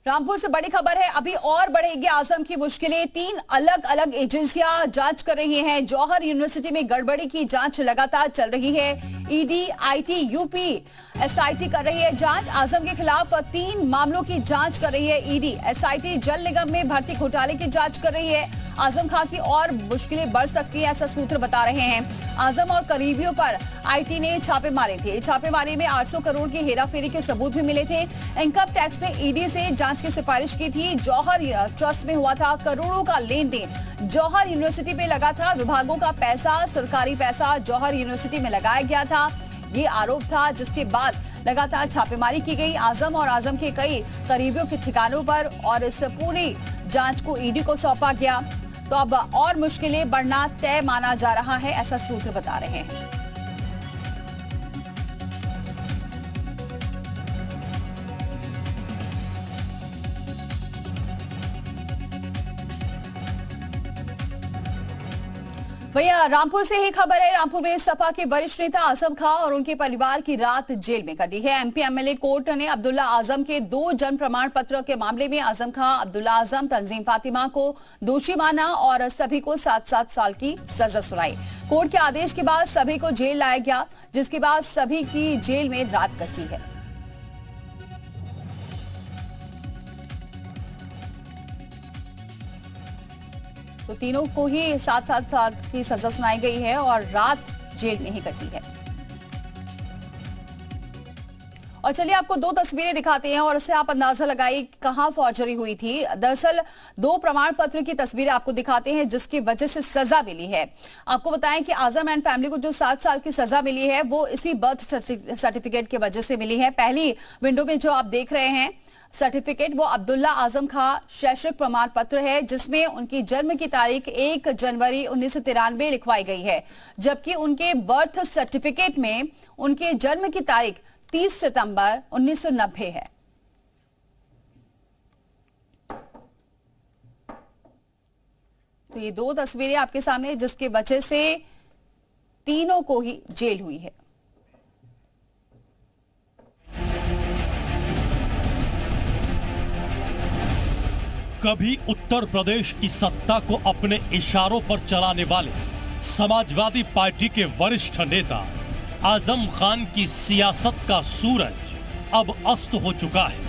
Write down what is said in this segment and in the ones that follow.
रामपुर से बड़ी खबर है, अभी और बढ़ेगी आजम की मुश्किलें। 3 अलग अलग एजेंसियां जांच कर रही हैं। जौहर यूनिवर्सिटी में गड़बड़ी की जांच लगातार चल रही है। ईडी, आईटी, यूपी, एसआईटी कर रही है जांच। आजम के खिलाफ 3 मामलों की जांच कर रही है ईडी। एसआईटी जल निगम में भर्ती घोटाले की जांच कर रही है। आजम खान की और मुश्किलें बढ़ सकती है, ऐसा सूत्र बता रहे हैं। आजम और करीबियों पर आईटी ने छापे मारे थे। छापेमारी में 800 करोड़ की हेराफेरी के सबूत भी मिले थे। इनकम टैक्स ने ईडी से जांच की सिफारिश की थी। जौहर ट्रस्ट में हुआ था करोड़ों का लेन देन। जौहर यूनिवर्सिटी पे लगा था विभागों का पैसा, सरकारी पैसा जौहर यूनिवर्सिटी में लगाया गया था, ये आरोप था, जिसके बाद लगातार छापेमारी की गई आजम और आजम के कई करीबियों के ठिकानों पर, और इस पूरी जांच को ईडी को सौंपा गया। तो अब और मुश्किलें बढ़ना तय माना जा रहा है, ऐसा सूत्र बता रहे हैं। भैया रामपुर से ही खबर है। रामपुर में सपा के वरिष्ठ नेता आजम खान और उनके परिवार की रात जेल में कटी है। एमपी एमएलए कोर्ट ने अब्दुल्ला आजम के 2 जन्म प्रमाण पत्र के मामले में आजम खान, अब्दुल्ला आजम, तंजीम फातिमा को दोषी माना और सभी को 7-7 साल की सजा सुनाई। कोर्ट के आदेश के बाद सभी को जेल लाया गया, जिसके बाद सभी की जेल में रात कटी है। तो तीनों को ही 7-7 साल की सजा सुनाई गई है और रात जेल में ही कटी है। और चलिए आपको 2 तस्वीरें दिखाते हैं और इससे आप अंदाजा लगाइए कहां फॉर्जरी हुई थी। दरअसल 2 प्रमाण पत्र की तस्वीरें आपको दिखाते हैं जिसकी वजह से सजा मिली है। आपको बताएं कि आजम एंड फैमिली को जो 7 साल की सजा मिली है वो इसी बर्थ सर्टिफिकेट की वजह से मिली है। पहली विंडो में जो आप देख रहे हैं सर्टिफिकेट, वो अब्दुल्ला आजम खान शैक्षिक प्रमाण पत्र है, जिसमें उनकी जन्म की तारीख 1 जनवरी 1993 लिखवाई गई है, जबकि उनके बर्थ सर्टिफिकेट में उनके जन्म की तारीख 30 सितंबर 1990 है। तो ये 2 तस्वीरें आपके सामने, जिसकी वजह से तीनों को ही जेल हुई है। कभी उत्तर प्रदेश की सत्ता को अपने इशारों पर चलाने वाले समाजवादी पार्टी के वरिष्ठ नेता आजम खान की सियासत का सूरज अब अस्त हो चुका है।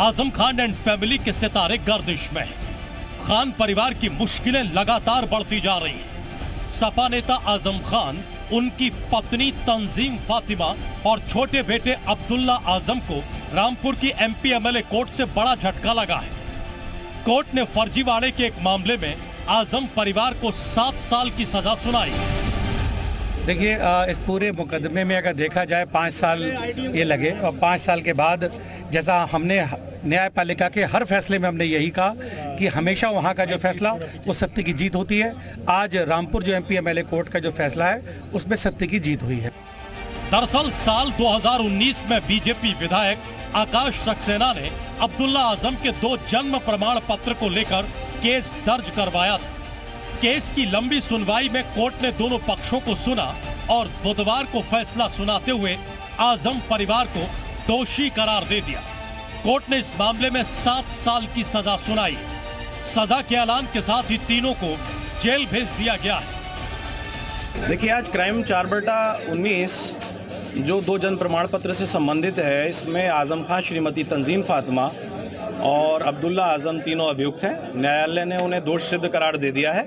आजम खान एंड फैमिली के सितारे गर्दिश में हैं। खान परिवार की मुश्किलें लगातार बढ़ती जा रही हैं। सपा नेता आजम खान, उनकी पत्नी तंजीम फातिमा और छोटे बेटे अब्दुल्ला आजम को रामपुर की एमपी एमएलए कोर्ट से बड़ा झटका लगा है। कोर्ट ने फर्जीवाड़े के एक मामले में आजम परिवार को 7 साल की सजा सुनाई। देखिए, इस पूरे मुकदमे में अगर देखा जाए 5 साल ये लगे, और 5 साल के बाद जैसा हमने न्यायपालिका के हर फैसले में हमने यही कहा कि हमेशा वहाँ का जो फैसला वो सत्य की जीत होती है। आज रामपुर जो एमपी एमएलए कोर्ट का जो फैसला है उसमें सत्य की जीत हुई है। दरअसल साल 2019 में बीजेपी विधायक आकाश सक्सेना ने अब्दुल्ला आजम के 2 जन्म प्रमाण पत्र को लेकर केस दर्ज करवाया था। केस की लंबी सुनवाई में कोर्ट ने दोनों पक्षों को सुना और बुधवार को फैसला सुनाते हुए आजम परिवार को दोषी करार दे दिया। कोर्ट ने इस मामले में 7 साल की सजा सुनाई। सजा के ऐलान के साथ ही तीनों को जेल भेज दिया गया है। देखिए, आज क्राइम 4/19 जो 2 जन्म प्रमाण पत्र से संबंधित है, इसमें आजम खान, श्रीमती तंजीम फातिमा और अब्दुल्ला आजम तीनों अभियुक्त हैं। न्यायालय ने उन्हें दोष सिद्ध करार दे दिया है।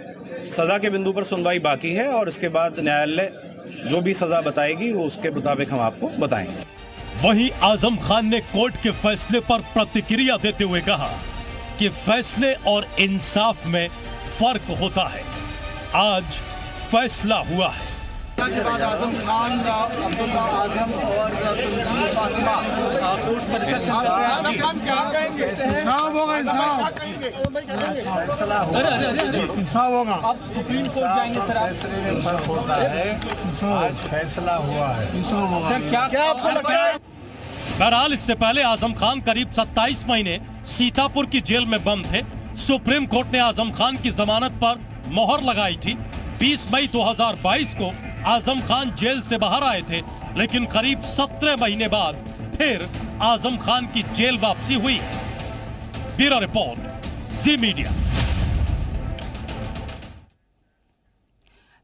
सजा के बिंदु पर सुनवाई बाकी है और इसके बाद न्यायालय जो भी सजा बताएगी वो उसके मुताबिक हम आपको बताएंगे। वहीं आजम खान ने कोर्ट के फैसले पर प्रतिक्रिया देते हुए कहा कि फैसले और इंसाफ में फर्क होता है। आज फैसला हुआ है। के बाद आजम खान, अब्दुल्ला आजम और फातिमा कोर्ट परिसर के आजम खान क्या कहेंगे? इंसाफ होगा, इंसाफ होगा। अब सुप्रीम कोर्ट जाएंगे सर, फैसले में फर्क होता है। आज फैसला हुआ है सर, क्या आपको लगता है? बहरहाल इससे पहले आजम खान करीब 27 महीने सीतापुर की जेल में बंद थे। सुप्रीम कोर्ट ने आजम खान की जमानत पर मोहर लगाई थी। 20 मई 2022 को आजम खान जेल से बाहर आए थे, लेकिन करीब 17 महीने बाद फिर आजम खान की जेल वापसी हुई। ब्यूरो रिपोर्ट, जी मीडिया।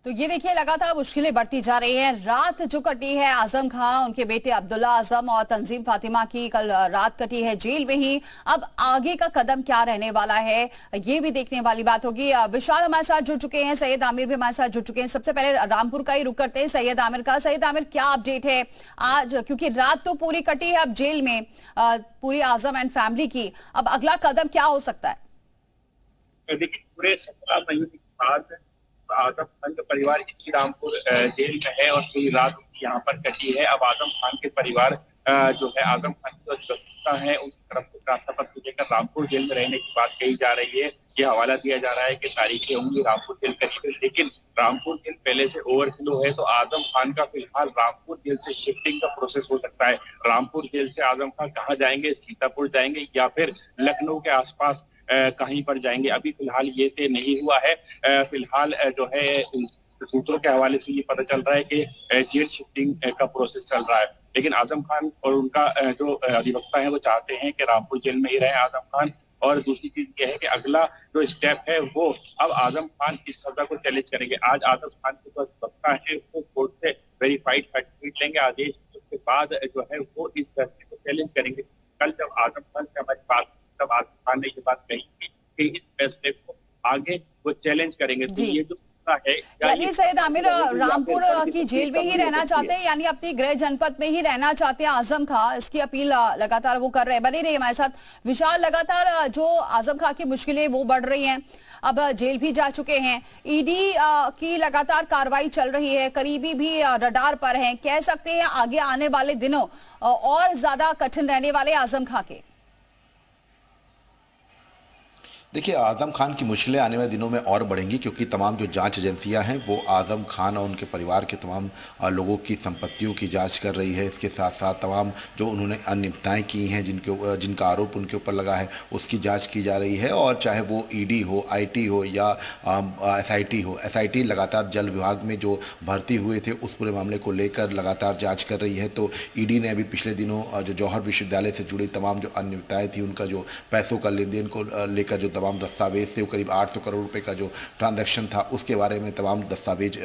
तो ये देखिए लगातार मुश्किलें बढ़ती जा रही हैं। रात जो कटी है आजम खान, उनके बेटे अब्दुल्ला आजम और तंजीम फातिमा की कल रात कटी है जेल में ही। अब आगे का कदम क्या रहने वाला है ये भी देखने वाली बात होगी। विशाल हमारे साथ जुड़ चुके हैं, सैयद आमिर भी हमारे साथ जुड़ चुके हैं। सबसे पहले रामपुर का ही रुख करते हैं सैयद आमिर का। सैयद आमिर, क्या अपडेट है आज, क्योंकि रात तो पूरी कटी है अब जेल में पूरी आजम एंड फैमिली की, अब अगला कदम क्या हो सकता है? देखिए, पूरे 17 महीने के बाद आजम खान का परिवार इसी रामपुर जेल में है और पूरी रात यहाँ पर कटी है। अब आजम खान के परिवार जो है, आजम खान की जो सुरक्षा है उनकी तरफ से रास्ता पत्र लेकर रामपुर जेल में रहने की बात कही जा रही है। ये हवाला दिया जा रहा है कि तारीखें होंगी रामपुर जेल करीब, लेकिन रामपुर जेल पहले से ओवरफ्लो है, तो आजम खान का फिलहाल रामपुर जेल से शिफ्टिंग का प्रोसेस हो सकता है। रामपुर जेल से आजम खान कहाँ जाएंगे, सीतापुर जाएंगे या फिर लखनऊ के आसपास कहीं पर जाएंगे, अभी फिलहाल ये तय नहीं हुआ है। फिलहाल जो है सूत्रों के हवाले से ये पता चल रहा है कि जेल शिफ्टिंग का प्रोसेस चल रहा है, लेकिन आजम खान और उनका जो अधिवक्ता है वो चाहते हैं कि रामपुर जेल में ही रहे आजम खान। और दूसरी चीज ये है कि अगला जो स्टेप है वो अब आजम खान इस सजा को चैलेंज करेंगे। आज आजम खान के जो अधिवक्ता है वो कोर्ट से वेरीफाइड सर्टिफिकेट लेंगे आदेश, उसके बाद जो है वो इस फैसले को चैलेंज करेंगे। कल जब आजम खान से हमारी बात तब आजम खान ने ये बात कही थी कि इस फैसले को आगे वो चैलेंज करेंगे। तो ये जो है, यानी सैयद आमिर रामपुर की जेल में ही रहना चाहते हैं, यानी अपनी गृह जनपद में ही रहना चाहते हैं आजम खान, इसकी अपील लगातार वो कर रहे हैं। बने रहिए हमारे साथ विशाल। लगातार जो आजम खान की मुश्किलें वो बढ़ रही हैं, अब जेल भी जा चुके हैं, ईडी की लगातार कार्रवाई चल रही है, करीबी भी रडार पर हैं, कह सकते हैं आगे आने वाले दिनों और ज्यादा कठिन रहने वाले आजम खान के। देखिए, आजम खान की मुश्किलें आने वाले दिनों में और बढ़ेंगी, क्योंकि तमाम जो जांच एजेंसियां हैं वो आजम खान और उनके परिवार के तमाम लोगों की संपत्तियों की जांच कर रही है। इसके साथ साथ तमाम जो उन्होंने अनियमितताएं की हैं, जिनका आरोप उनके ऊपर लगा है, उसकी जांच की जा रही है। और चाहे वो ईडी हो, आईटी हो या एसआईटी हो, एसआईटी लगातार जल विभाग में जो भर्ती हुए थे उस पूरे मामले को लेकर लगातार जाँच कर रही है। तो ईडी ने अभी पिछले दिनों जो जौहर विश्वविद्यालय से जुड़ी तमाम जो अनियमितताएँ थी, उनका जो पैसों का लेन देन को लेकर जो तमाम दस्तावेज थे, वो करीब 800 करोड़ रुपए का जो ट्रांजैक्शन था उसके बारे में तमाम दस्तावेज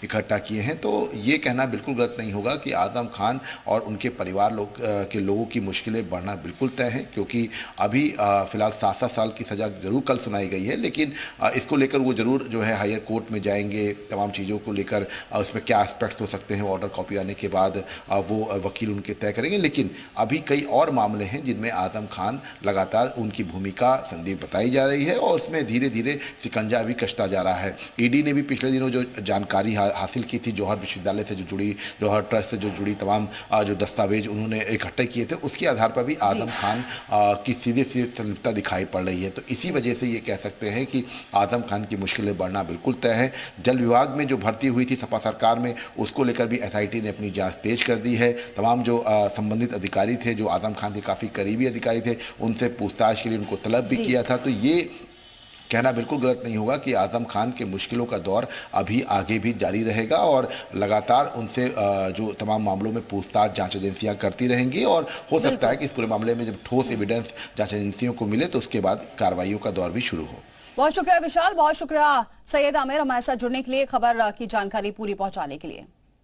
इकट्ठा किए हैं। तो ये कहना बिल्कुल गलत नहीं होगा कि आजम खान और उनके परिवार के लोगों की मुश्किलें बढ़ना बिल्कुल तय है, क्योंकि अभी फिलहाल 7-7 साल की सज़ा जरूर कल सुनाई गई है, लेकिन इसको लेकर वो ज़रूर जो है हायर कोर्ट में जाएंगे, तमाम चीज़ों को लेकर उसमें क्या एस्पेक्ट्स हो सकते हैं, ऑर्डर कॉपी आने के बाद वो वकील उनके तय करेंगे। लेकिन अभी कई और मामले हैं जिनमें आजम खान लगातार उनकी भूमिका संदीप बताई जा रही है और उसमें धीरे धीरे शिकंजा भी कसता जा रहा है। ईडी ने भी पिछले दिनों जो जानकारी हासिल की थी जौहर विश्वविद्यालय से जो जुड़ी, जौहर ट्रस्ट से जो जुड़ी तमाम जो दस्तावेज उन्होंने इकट्ठे किए थे, उसके आधार पर भी आजम खान की सीधे संलिप्तता दिखाई पड़ रही है। तो इसी वजह से ये कह सकते हैं कि आजम खान की मुश्किलें बढ़ना बिल्कुल तय है। जल विभाग में जो भर्ती हुई थी सपा सरकार में, उसको लेकर भी एसआईटी ने अपनी जांच तेज कर दी है। तमाम जो संबंधित अधिकारी थे, जो आजम खान के काफ़ी करीबी अधिकारी थे, उनसे पूछताछ के लिए उनको तलब भी किया था। तो ये कहना बिल्कुल गलत नहीं होगा कि आजम खान के मुश्किलों का दौर अभी आगे भी जारी रहेगा और लगातार उनसे जो तमाम मामलों में पूछताछ जांच एजेंसियां करती रहेंगी और हो सकता है कि इस पूरे मामले में जब ठोस एविडेंस जांच एजेंसियों को मिले तो उसके बाद कार्रवाइयों का दौर भी शुरू हो। बहुत शुक्रिया विशाल, बहुत शुक्रिया सैयद आमिर हमारे साथ जुड़ने के लिए, खबर की जानकारी पूरी पहुंचाने के लिए।